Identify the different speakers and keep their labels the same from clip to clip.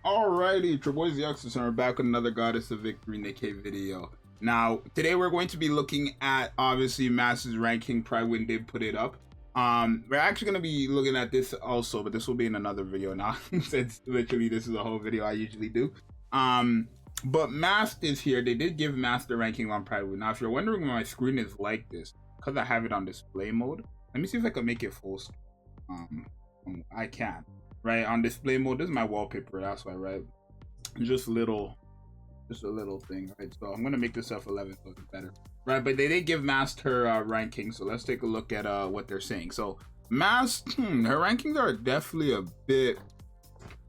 Speaker 1: Alrighty, it's your boy Zxous, and we're back with another Goddess of Victory Nikke video. Now, today we're going to be looking at, obviously, MAST'S ranking, probably when they put it up. We're actually going to be looking at this also, but this will be in another video now, since literally this is a whole video I usually do. But MAST is here. They did give MAST the ranking on Private. Now, if you're wondering why my screen is like this, because I have it on display mode, let me see if I can make it full screen. I can. Right, on display mode, this is my wallpaper, that's why, right? Just a little thing, right? So I'm gonna make this F11 so it's better, right? But they did give MAST her ranking, so let's take a look at what they're saying. So MAST, her rankings are definitely a bit,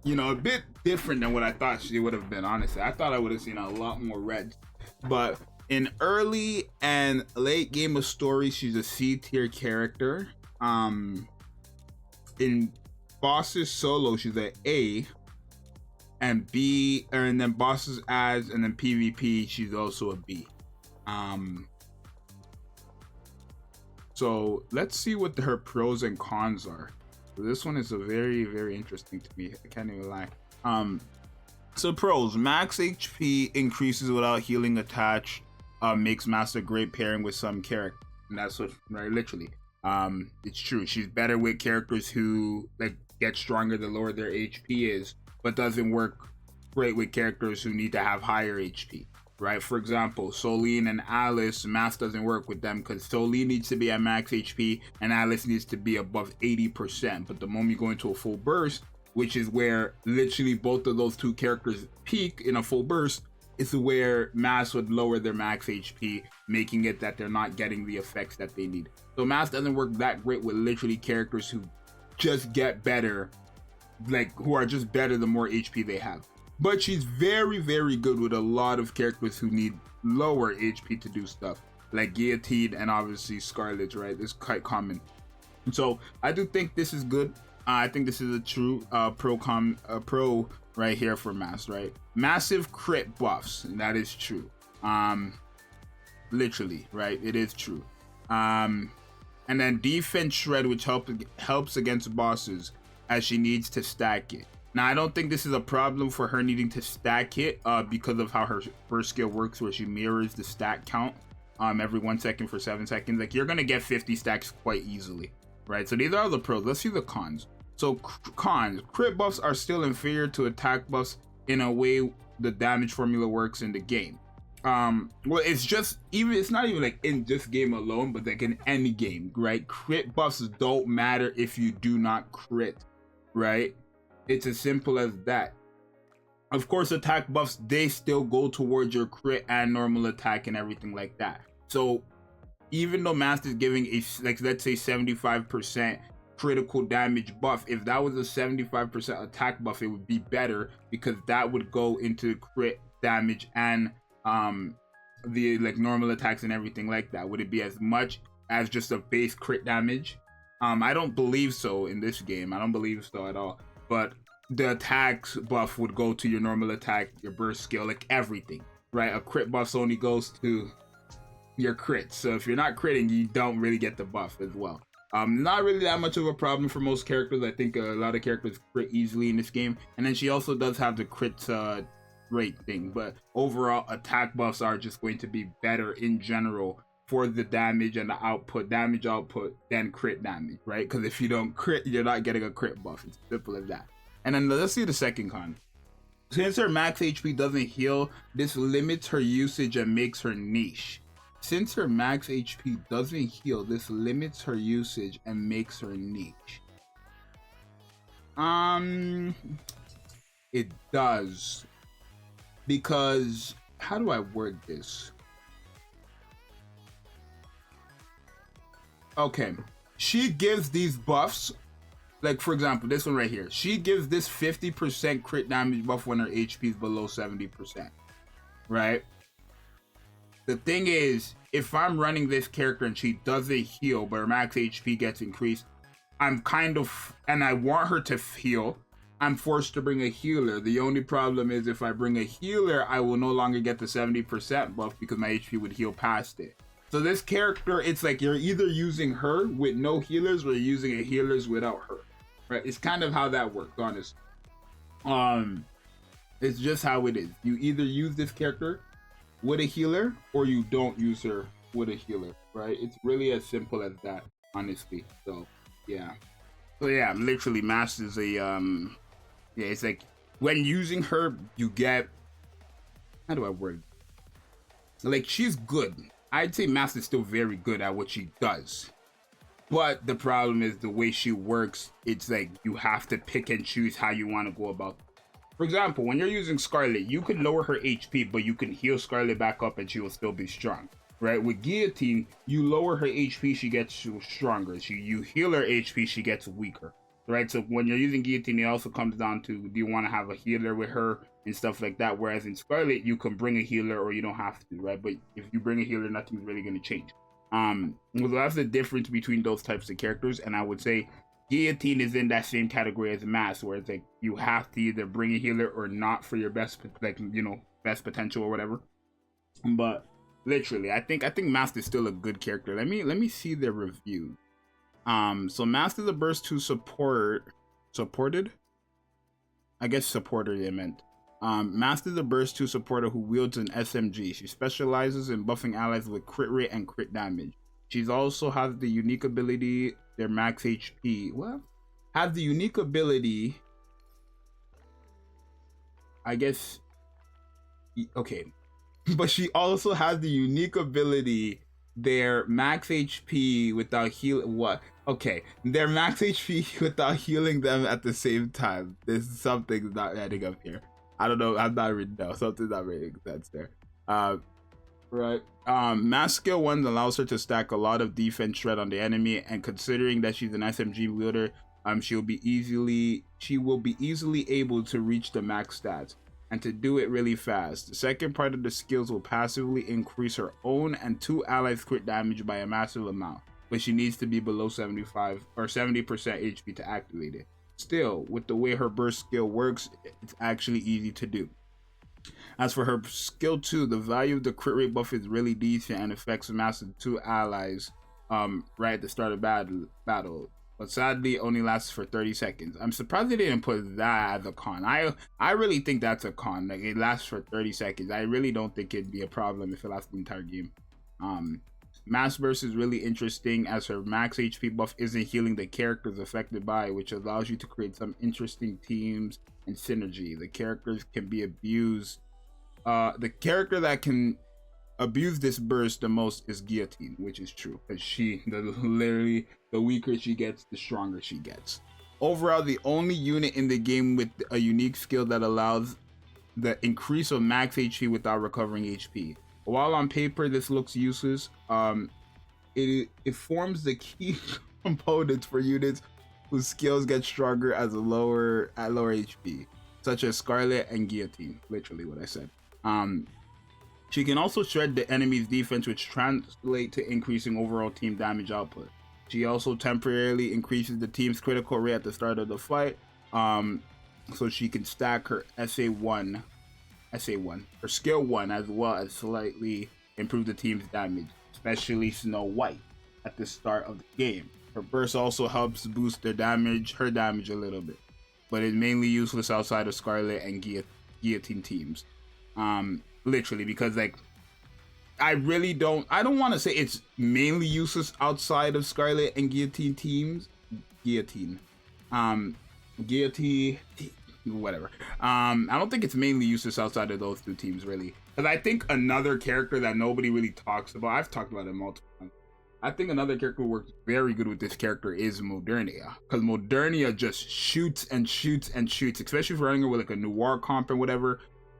Speaker 1: a bit different than what I thought she would have been. Honestly, I thought I would have seen a lot more reds, but in early and late game of story, she's a C tier character. In bosses solo, she's an A, and B, and then bosses ads, and then PvP, she's also a B. So let's see what her pros and cons are. So this one is a very interesting to me. I can't even lie. So pros: max HP increases without healing attached, makes MAST a great pairing with some character, and that's what, right, literally. It's true. She's better with characters who get stronger the lower their HP is, but doesn't work great with characters who need to have higher HP, right? For example, Solene and Alice, MAST doesn't work with them because Solene needs to be at max HP and Alice needs to be above 80%. But the moment you go into a full burst, which is where literally both of those two characters peak in a full burst, is where MAST would lower their max HP, making it that they're not getting the effects that they need. So MAST doesn't work that great with literally characters who just get better, who are just better the more HP they have. But she's very good with a lot of characters who need lower HP to do stuff, like Guillotine and obviously Scarlet, right? This is quite common. So I do think this is good. I think this is a true pro right here for MAST, right? Massive crit buffs, and that is true. Literally, right? It is true. And then defense shred, which helps against bosses as she needs to stack it. Now, I don't think this is a problem for her needing to stack it because of how her first skill works, where she mirrors the stack count every 1 second for 7 seconds. You're gonna get 50 stacks quite easily, right? So these are all the pros. Let's see the cons. So cons: crit buffs are still inferior to attack buffs in a way the damage formula works in the game. Well, it's not even in this game alone, but in any game, right? Crit buffs don't matter if you do not crit, right? It's as simple as that. Of course, attack buffs, they still go towards your crit and normal attack and everything like that. So even though MAST is giving a, let's say 75% critical damage buff, if that was a 75% attack buff, it would be better because that would go into crit damage and the normal attacks and everything like that. Would it be as much as just a base crit damage? I don't believe so in this game. I don't believe so at all. But the attacks buff would go to your normal attack, your burst skill, everything, right? A crit buff only goes to your crits. So if you're not critting, you don't really get the buff as well. Not really that much of a problem for most characters. I think a lot of characters crit easily in this game. And then she also does have the crit rate thing, but overall attack buffs are just going to be better in general for the damage and the damage output than crit damage, right? Because if you don't crit, you're not getting a crit buff. It's simple as that. And then let's see the second con. Since her max HP doesn't heal, this limits her usage and makes her niche. Since her max HP doesn't heal, this limits her usage and makes her niche. It does. Because, how do I word this? Okay, she gives these buffs, for example, this one right here. She gives this 50% crit damage buff when her HP is below 70%, right? The thing is, if I'm running this character and she doesn't heal, but her max HP gets increased, and I want her to heal, I'm forced to bring a healer. The only problem is if I bring a healer, I will no longer get the 70% buff because my HP would heal past it. So this character, it's you're either using her with no healers or you're using a healers without her, right? It's kind of how that works, honestly. It's just how it is. You either use this character with a healer or you don't use her with a healer, right? It's really as simple as that, honestly. So yeah. So yeah, literally MAST'S is a yeah, it's like when using her, you get, how do I word it? Like, she's good. I'd say MAST'S is still very good at what she does. But the problem is the way she works, it's like you have to pick and choose how you want to go about. For example, when you're using Scarlet, you can lower her HP, but you can heal Scarlet back up and she will still be strong. Right? With Guillotine, you lower her HP, she gets stronger. You heal her HP, she gets weaker. Right? So when you're using Guillotine, it also comes down to, do you want to have a healer with her and stuff like that? Whereas in Scarlet, you can bring a healer or you don't have to, right? But if you bring a healer, nothing's really going to change. So that's the difference between those types of characters, and I would say Guillotine is in that same category as MAST'S, where it's like you have to either bring a healer or not for your best, like, you know, best potential or whatever. But literally, I think MAST'S is still a good character. Let me see the review. So MAST'S is a burst to supported. I guess supporter they meant. MAST'S is a burst 2 supporter who wields an SMG. She specializes in buffing allies with crit rate and crit damage. She's also has the unique ability, their max HP. What? Has the unique ability, I guess, okay. But she also has the unique ability, their max HP without heal. What? Okay, their max HP without healing them at the same time. There's something not adding up here. I don't know. I'm not reading now. Something's not making sense there. Right. Mass skill 1 allows her to stack a lot of defense shred on the enemy, and considering that she's an SMG wielder, she will be easily able to reach the max stats and to do it really fast. The second part of the skills will passively increase her own and 2 allies crit damage by a massive amount, but she needs to be below 75 or 70% HP to activate it. Still, with the way her burst skill works, it's actually easy to do. As for her skill 2, the value of the crit rate buff is really decent and affects massive 2 allies right at the start of battle. But sadly, only lasts for 30 seconds. I'm surprised they didn't put that as a con. I really think that's a con. Like, it lasts for 30 seconds. I really don't think it'd be a problem if it lasts the entire game. Mass Burst is really interesting as her max HP buff isn't healing the characters affected by it, which allows you to create some interesting teams and synergy. The characters can be abused. The character that can abuse this burst the most is Guillotine, which is true, because literally the weaker she gets, the stronger she gets. Overall, the only unit in the game with a unique skill that allows the increase of max HP without recovering HP. While on paper this looks useless, it forms the key components for units whose skills get stronger at lower HP, such as Scarlet and Guillotine. Literally what I said. She can also shred the enemy's defense, which translates to increasing overall team damage output. She also temporarily increases the team's critical rate at the start of the fight, so she can stack her SA1, her skill 1, as well as slightly improve the team's damage, especially Snow White at the start of the game. Her burst also helps boost her damage a little bit, but it's mainly useless outside of Scarlet and Guillotine teams. Literally, because like I don't want to say it's mainly useless outside of Scarlet and Guillotine teams. Guillotine, whatever. I don't think it's mainly useless outside of those 2 teams, really. Because I think another character that nobody really talks about, I've talked about it multiple times, I think another character who works very good with this character is Modernia. Because Modernia just shoots and shoots and shoots, especially if you're running her with like a noir comp or whatever,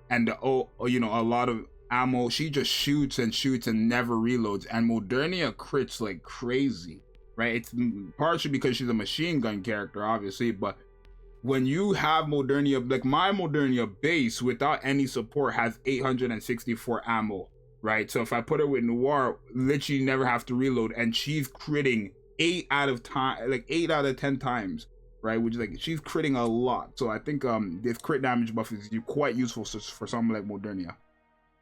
Speaker 1: and a lot of ammo. She just shoots and shoots and never reloads, and Modernia crits like crazy, right? It's partially because she's a machine gun character, obviously, but when you have Modernia, like my Modernia base without any support has 864 ammo, right? So if I put her with Noir, literally never have to reload, and she's critting 8 out of 10 times, right? Which is like, she's critting a lot. So I think this crit damage buff is quite useful for someone like Modernia,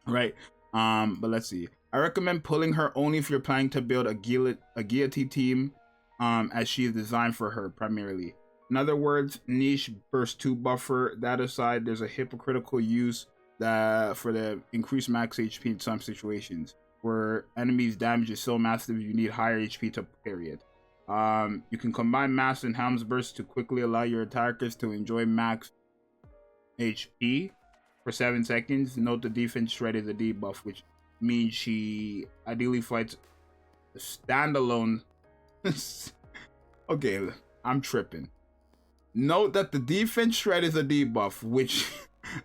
Speaker 1: right? But let's see. I recommend pulling her only if you're planning to build a Guillotine team, as she is designed for her primarily. In other words, niche burst 2 buffer. That aside, there's a hypocritical use that for the increased max HP in some situations where enemies damage is so massive you need higher HP to parry it. You can combine Mass and Helm's burst to quickly allow your attackers to enjoy max HP for 7 seconds. Note the defense shred is a debuff, which means she ideally fights a standalone. Okay, I'm tripping. Note that the defense shred is a debuff, which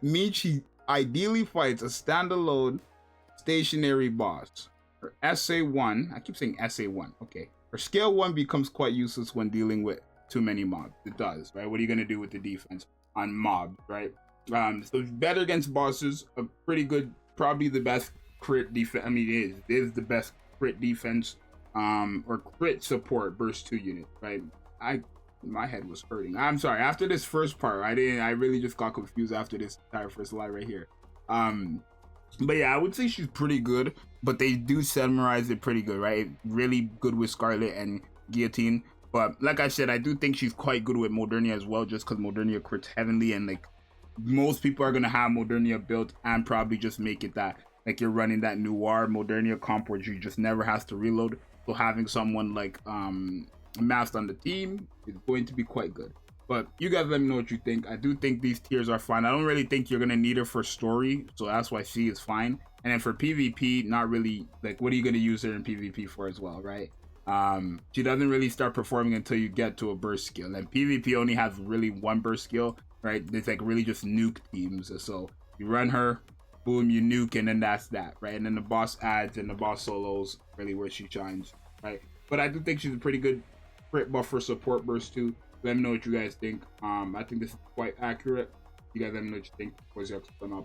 Speaker 1: means she ideally fights a standalone stationary boss. Her SA1, I keep saying SA1, okay. Her scale 1 becomes quite useless when dealing with too many mobs. It does, right? What are you gonna do with the defense on mobs, right? So better against bosses, a pretty good, probably the best crit defense. I mean, it is the best crit defense, or crit support burst 2 unit, right? My head was hurting. I'm sorry. After this first part, I really just got confused after this entire first line right here. But yeah, I would say she's pretty good, but they do summarize it pretty good, right? Really good with Scarlet and Guillotine. But like I said, I do think she's quite good with Modernia as well, just because Modernia crits heavily, and like most people are gonna have Modernia built and probably just make it that like you're running that Noir Modernia comp where you just never has to reload. So having someone like Mast on the team is going to be quite good. But you guys let me know what you think. I do think these tiers are fine. I don't really think you're gonna need her for story, so that's why C is fine. And then for PvP, not really. Like, what are you gonna use her in PvP for as well, right? She doesn't really start performing until you get to a burst skill. And PvP only has really one burst skill, right? It's like really just nuke teams. So you run her, boom, you nuke, and then that's that, right? And then the boss adds and the boss solos really where she shines, right? But I do think she's a pretty good crit buffer support burst too. Let me know what you guys think. I think this is quite accurate. You guys let me know what you think. What's your opinion?